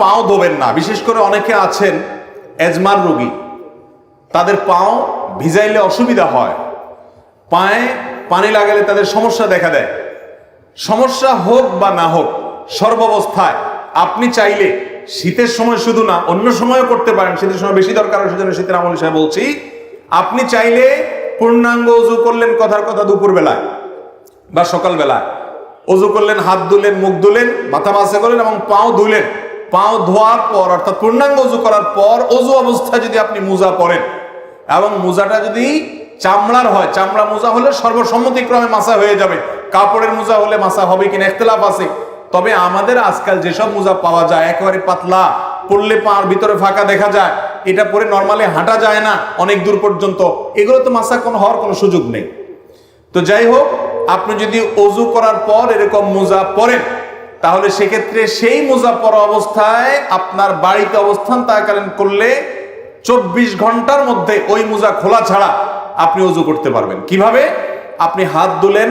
পাও ধোবেন না। বিশেষ করে অনেকে আছেন এজমার রোগী, তাদের পাও ভিজাইলে অসুবিধা হয়, পায়ে পানি লাগালে তাদের সমস্যা দেখা দেয়। সমস্যা হোক বা না হোক, সর্বাবস্থায় আপনি চাইলে শীতের সময় শুধু না, অন্য সময়ও করতে পারেন। শীতের সময় বেশি দরকার, সেজন্য শীতের আমল হিসেবে বলছি। আপনি চাইলে পূর্ণাঙ্গ অজু করলেন, কথার কথা দুপুর বেলায় বা সকাল বেলায় অজু করলেন, হাত ধুলেন, মুখ ধুলেন, মাথা মাসা করলেন এবং পাও ধুলেন। পাও ধোয়ার পর অর্থাৎ পূর্ণাঙ্গ অজু করার পর অজু অবস্থায় যদি আপনি মোজা পরেন এবং মোজাটা যদি চামড়ার হয়, চামড়া মোজা হলে সর্বসম্মতিক্রমে মাসা হয়ে যাবে। কাপড়ের মোজা হলে মাসা হবে কিনা ইখতিলাফ আছে। তবে আমাদের আজকাল যেসব মোজা পাওয়া যায় একেবারে পাতলা, পরলে পার ভিতরে ফাঁকা দেখা যায়, এটা পরে নর্মালি হাঁটা যায় না অনেক দূর পর্যন্ত, এগুলো তো মাসা হওয়ার কোনো সুযোগ নেই। তো যাই হোক, আপনি যদি অজু করার পর এরকম মোজা পরেন, তাহলে সেক্ষেত্রে সেই মোজা পরা অবস্থায় আপনার বাড়িতে অবস্থান থাকাকালীন করলে 24 ঘন্টার মধ্যে ওই মোজা খোলা ছাড়া আপনি অজু করতে পারবেন। কিভাবে? আপনি হাত ধুলেন,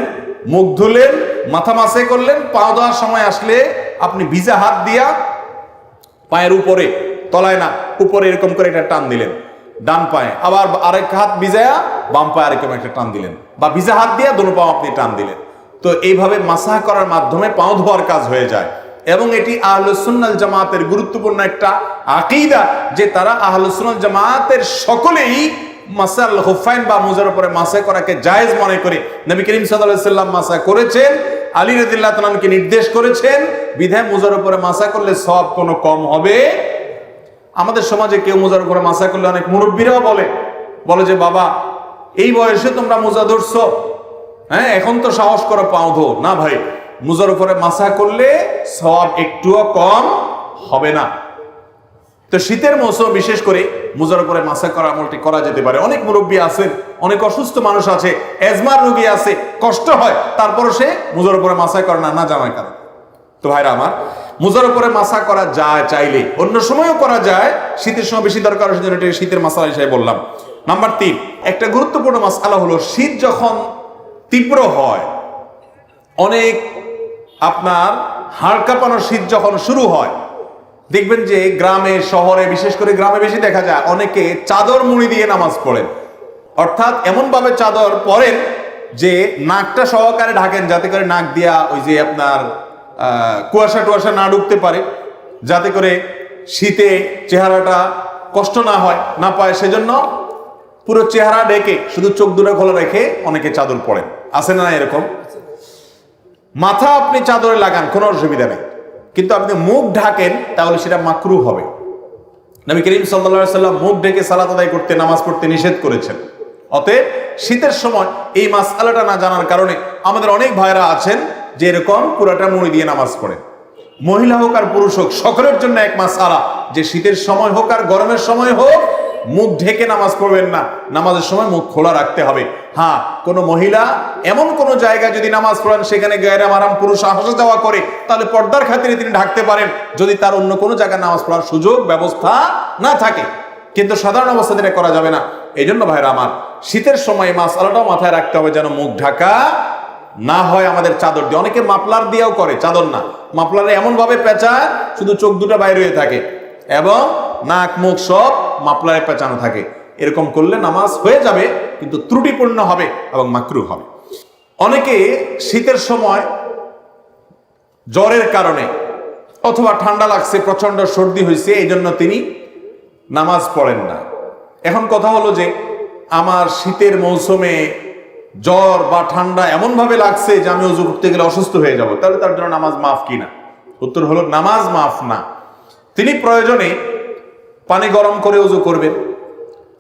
মুখ ধুলেন, মাথা মাসে করলেন, পা ধোয়ার সময় আসলে আপনি ভিজা হাত দিয়া পায়ের উপরে, তলায় না, উপরে এরকম করে একটা টান দিলেন ডান পায়ে, আবার আরেক হাত ভিজায়া বাম পায়ে আরেকরকম একটা টান দিলেন, বা ভিজা হাত দিয়া দোনো পাও আপনি টান দিলেন। তো এইভাবে মাসাহ করার মাধ্যমে পাও ধোয়ার কাজ হয়ে যায়। এবং এটি আহলুস সুন্নাহ জামাতের গুরুত্বপূর্ণ একটা আকীদা, যে তারা আহলুস সুন্নাহ জামাতের সকলেই মাসাল হুফাইন বা মুজার উপরে মাসাহ করাকে জায়েজ মনে করে। নবী করিম সাল্লাল্লাহু আলাইহি সাল্লাম মাসাহ করেছেন, আলী রাদিয়াল্লাহু তাআলা আনহুকে নির্দেশ করেছেন, বিধায় মুজার উপরে মাসাহ করলে সওয়াব কোনো কম হবে। আমাদের সমাজে কেউ মোজার উপরে মাসা করলে অনেক মুরব্বীরাও বলে যে বাবা এই বয়সে তোমরা মোজা ধরছো, হ্যাঁ এখন তো সাহস করো পাও ধো। না ভাই, মোজার উপরে মাসা করলে সওয়াব একটুও কম হবে না। তো শীতের মৌসুম বিশেষ করে মোজার উপরে মাসা করা আমলটি করা যেতে পারে। অনেক মুরব্বী আছেন, অনেক অসুস্থ মানুষ আছে, এজমার রোগী আছে, কষ্ট হয়, তারপরও সে মোজার উপরে মাসা করে না, না জানার কারণে। তো ভাইরা আমার, মোজার উপরে মাসা করা যায় চাইলে, অন্য সময়ও করা যায়, শীতের সময় বেশি দরকার, সেজন্য এটা শীতের মাসালা হিসেবে বললাম। নাম্বার 3, একটা গুরুত্বপূর্ণ মাসআলা হলো, শীত যখন তীব্র হয়, অনেক আপনার হাড় কাঁপানো শীত যখন শুরু হয়, দেখবেন যে গ্রামে শহরে, বিশেষ করে গ্রামে বেশি দেখা যায়, অনেকে চাদর মুড়ি দিয়ে নামাজ পড়েন। অর্থাৎ এমন ভাবে চাদর পরেন যে নাকটা সহকারে ঢাকেন, যাতে করে নাক দিয়া ওই যে আপনার কুয়াশা টুয়াশা না ঢুকতে পারে, যাতে করে শীতে চেহারাটা কষ্ট না হয়, না পায়। সেজন্য পুরো চেহারা ঢেকে শুধু চোখ দুটো খোলা রেখে অনেকে চাদর পরেন। আছে না এরকম? মাথা আপনি চাদরে লাগান, কোনো অসুবিধা নেই, কিন্তু আপনি মুখ ঢাকেন তাহলে সেটা মাকরুহ হবে। নবী করিম সাল্লাল্লাহু আলাইহি সাল্লাম মুখ ঢেকে সালাত আদায় করতে, নামাজ পড়তে নিষেধ করেছেন। অতএব শীতের সময় এই মাসআলাটা না জানার কারণে আমাদের অনেক ভাইরা আছেন যে এরকম পুরাটা মুড়ি দিয়ে নামাজ পড়েন। মহিলা হোক আর পুরুষ হোক, সকলের জন্য এক মাসআলা, যে শীতের সময় হোক আর গরমের সময় হোক, মুখ ঢেকে নামাজ পড়বেন না, নামাজের সময় মুখ খোলা রাখতে হবে। হ্যাঁ, কোনো মহিলা এমন কোনো জায়গায় যদি নামাজ পড়েন সেখানে গায়রে মাহরাম পুরুষ আসা যাওয়া করে, তাহলে পর্দার খাতিরে তিনি ঢাকতে পারেন, যদি তার অন্য কোনো জায়গায় নামাজ পড়ার সুযোগ ব্যবস্থা না থাকে। কিন্তু সাধারণ অবস্থাতে এটা করা যাবে না। এই জন্য ভাইরা আমার, শীতের সময় মাসআলাটাও মাথায় রাখতে হবে যেন মুখ ঢাকা না হয় আমাদের চাদর দিয়ে। অনেকে মাফলার দিয়েও করে, চাদর না, মাফলারে এমন ভাবে পেঁচায় শুধু চোখ দুটো বাইরে হয়ে থাকে এবং নাক মুখ সব মাফলারে পেঁচানো থাকে। এরকম করলে নামাজ হয়ে যাবে, কিন্তু ত্রুটিপূর্ণ হবে এবং মাকরুহ হবে। অনেকে শীতের সময় জ্বরের কারণে অথবা ঠান্ডা লাগছে, প্রচন্ড সর্দি হয়েছে, এই জন্য তিনি নামাজ পড়েন না। এখন কথা হলো যে আমার শীতের মৌসুমে জ্বর বা ঠান্ডা এমন ভাবে লাগছে যে আমি ওযু করতে গেলে অসুস্থ হয়ে যাব, তাহলে তার জন্য নামাজ মাফ কিনা? উত্তর হলো নামাজ মাফ না। তিনি প্রয়োজনে পানি গরম করে ওযু করবেন।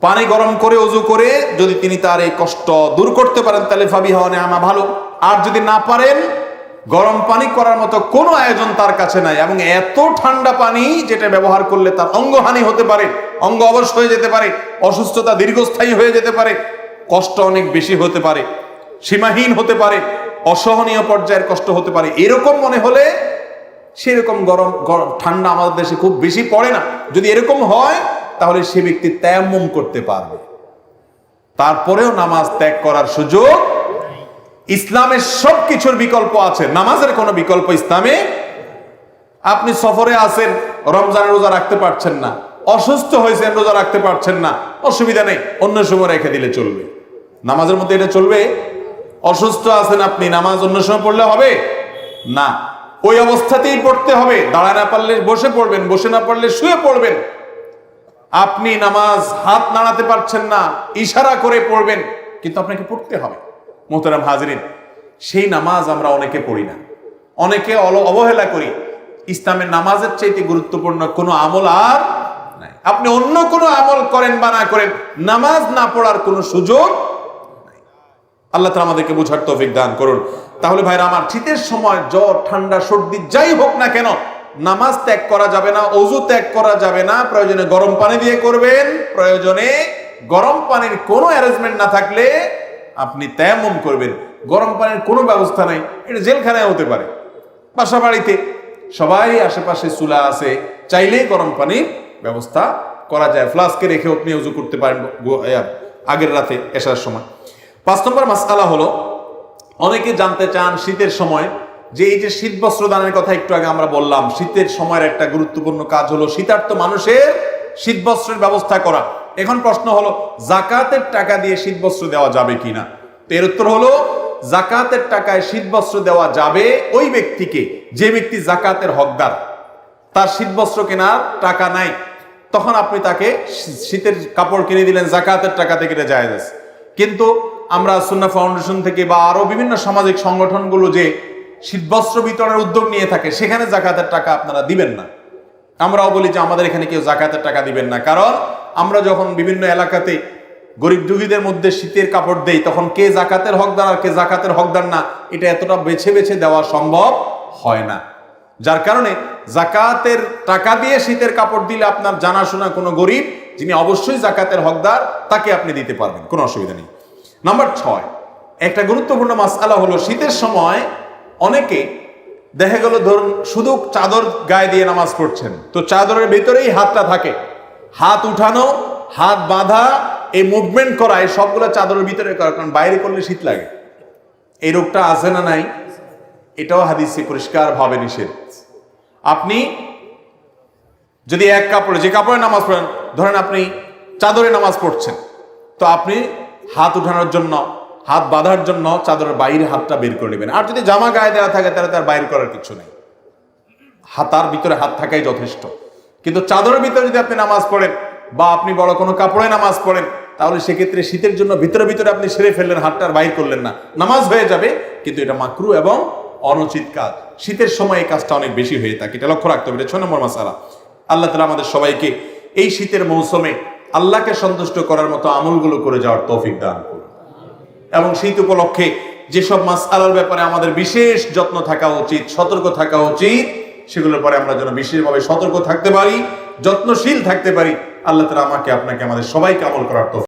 পানি গরম করে ওযু করে যদি তিনি তার এই কষ্ট দূর করতে পারেন তাহলে ফাবিহা ওয়া নি'মা, ভালো। আর যদি না পারেন, গরম পানি করার মতো কোনো আয়োজন তার কাছে নাই, এবং এত ঠান্ডা পানি যেটা ব্যবহার করলে তার অঙ্গহানি হতে পারে, অঙ্গ অবশ হয়ে যেতে পারে, অসুস্থতা দীর্ঘস্থায়ী হয়ে যেতে পারে, কষ্ট অনেক বেশি হতে পারে, সীমাহীন হতে পারে, অসহনীয় পর্যায়ের কষ্ট হতে পারে, এরকম মনে হলে, সেরকম গরম ঠান্ডা আমাদের দেশে খুব বেশি পড়ে না, যদি এরকম হয় তাহলে সে ব্যক্তি তায়াম্মুম করতে পারবে। তারপরেও নামাজ ত্যাগ করার সুযোগ, ইসলামের সবকিছুর বিকল্প আছে, নামাজের কোনো বিকল্প ইসলামে। আপনি সফরে আছেন, রমজানের রোজা রাখতে পারছেন না, অসুস্থ হয়েছেন রোজা রাখতে পারছেন না, অসুবিধা নেই, অন্য সময় রেখে দিলে চলবে। নামাজের মধ্যে এটা চলবে? অসুস্থ আছেন আপনি, নামাজ অন্য সময় পড়লে হবে না, ওই অবস্থাতেই পড়তে হবে। দাঁড়ায় না পারলে বসে পড়বেন, বসে না পারলে শুয়ে পড়বেন। আপনি নামাজ হাত নাড়াতে পারছেন না, ইশারা করে পড়বেন, কিন্তু আপনাকে পড়তে হবে। মোহতারাম হাজরিন, সেই নামাজ আমরা অনেকে পড়ি না, অনেকে অবহেলা করি। ইসলামের নামাজের চাইতে গুরুত্বপূর্ণ কোনো আমল আর নাই। আপনি অন্য কোনো আমল করেন বা না করেন, নামাজ না পড়ার কোনো সুযোগ নাই। আল্লাহ তাআলা আমাদেরকে বোঝার তৌফিক দান করুন। তাহলে ভাইরা আমার, শীতের সময় জ্বর, ঠান্ডা, সর্দি যাই হোক না কেন, নামাজ ত্যাগ করা যাবে না, ওযু ত্যাগ করা যাবে না। প্রয়োজনে গরম পানি দিয়ে করবেন, প্রয়োজনে গরম পানির কোনো অ্যারেঞ্জমেন্ট না থাকলে আপনি তায়াম্মুম করবেন। গরম পানির কোনো ব্যবস্থা নাই, এটা জেলখানায় হতে পারে। বাসা বাড়িতে সবাই আশেপাশে চুলা আছে, চাইলেই গরম পানির ব্যবস্থা করা যায়। ফ্লাস্কে রেখে আপনি ওযু করতে পারেন আগের রাতে এশার সময়। 5 নম্বর মাসআলা হলো, অনেকে জানতে চান শীতের সময় যে এই যে শীত বস্ত্র দানের কথা একটু আগে আমরা বললাম, শীতের সময়ের একটা গুরুত্বপূর্ণ কাজ হলো শীতার্ত মানুষের শীত বস্ত্রের ব্যবস্থা করা। এখন প্রশ্ন হলো, যাকাতের টাকা দিয়ে শীত বস্ত্র দেওয়া যাবে কিনা? তো এর উত্তর হলো, যাকাতের টাকায় শীত বস্ত্র দেওয়া যাবে ওই ব্যক্তিকে যে ব্যক্তি যাকাতের হকদার, তার শীত বস্ত্র কেনার টাকা নাই, তখন আপনি তাকে শীতের কাপড় কিনে দিলেন, যাকাতের টাকা থেকে এটা জায়েজ আছে। কিন্তু আমরা সুন্নাহ ফাউন্ডেশন থেকে বা আরো বিভিন্ন সামাজিক সংগঠনগুলো যে শীতবস্ত্র বিতরণের উদ্যোগ নিয়ে থাকে, সেখানে যাকাতের টাকা আপনারা দিবেন না। আমরাও বলি যে আমাদের এখানে কেউ যাকাতের টাকা দিবেন না, কারণ আমরা যখন বিভিন্ন এলাকাতে গরিব দুঃখীদের মধ্যে শীতের কাপড় দেই, তখন কে যাকাতের হকদার আর কে যাকাতের হকদার না, এটা এতটা বেছে বেছে দেওয়া সম্ভব হয় না। যার কারণে যাকাতের টাকা দিয়ে শীতের কাপড় দিলে আপনার জানাশোনা কোনো গরিব যিনি অবশ্যই যাকাতের হকদার, তাকে আপনি দিতে পারবেন, কোনো অসুবিধা নেই। নাম্বার 6, একটা গুরুত্বপূর্ণ মাসআলা হলো, শীতের সময় অনেকে দেখা গেল ধরুন শুধু চাদর গায়ে দিয়ে নামাজ পড়ছেন, তো চাদরের ভিতরেই হাতটা থাকে, হাত উঠানো, হাত বাঁধা, এই মুভমেন্ট করা, এই সবগুলো চাদরের ভিতরে করা, কারণ বাইরে করলে শীত লাগে। এই রোগটা আছে না নাই? এটাও হাদিসে পরিষ্কার ভাবে নিষেধ। আপনি যদি এক কাপড়ে, যে কাপড়ে নামাজ পড়েন, ধরেন আপনি চাদরে নামাজ পড়ছেন, তো আপনি হাত উঠানোর জন্য, হাত বাঁধার জন্য চাদরের বাইরে হাতটা বের করে নেবেন। আর যদি জামা গায়ে দেওয়া থাকে তাহলে তার বাইর করার কিছু নেই, হাতার ভিতরে হাত থাকাই যথেষ্ট। কিন্তু চাদরের ভিতরে যদি আপনি নামাজ পড়েন বা আপনি বড় কোনো কাপড়ে নামাজ পড়েন, তাহলে সেক্ষেত্রে শীতের জন্য ভিতরে ভিতরে আপনি সেরে ফেললেন, হাতটার বাইর করলেন না, নামাজ হয়ে যাবে, কিন্তু এটা মাকরু এবং অনুচিত কাজ। শীতের সময় এই কাজটা অনেক বেশি হয়ে থাকে, এটা লক্ষ্য রাখতে হবে। 6 নম্বর মাসআলা, আল্লাহ তাআলা আমাদের সবাইকে এই শীতের মৌসুমে আল্লাহকে সন্তুষ্ট করার মতো আমলগুলো করে যাওয়ার তৌফিক দান করুন। এবং শীত উপলক্ষে যেসব মাসআলার ব্যাপারে আমাদের বিশেষ যত্ন থাকা উচিত, সতর্ক থাকা উচিত, সেগুলোর পরে আমরা যেন বিশেষভাবে সতর্ক থাকতে পারি, যত্নশীল থাকতে পারি। আল্লাহ তাআলা আমাকে, আপনাকে, আমাদের সবাইকে আমল করার তৌফিক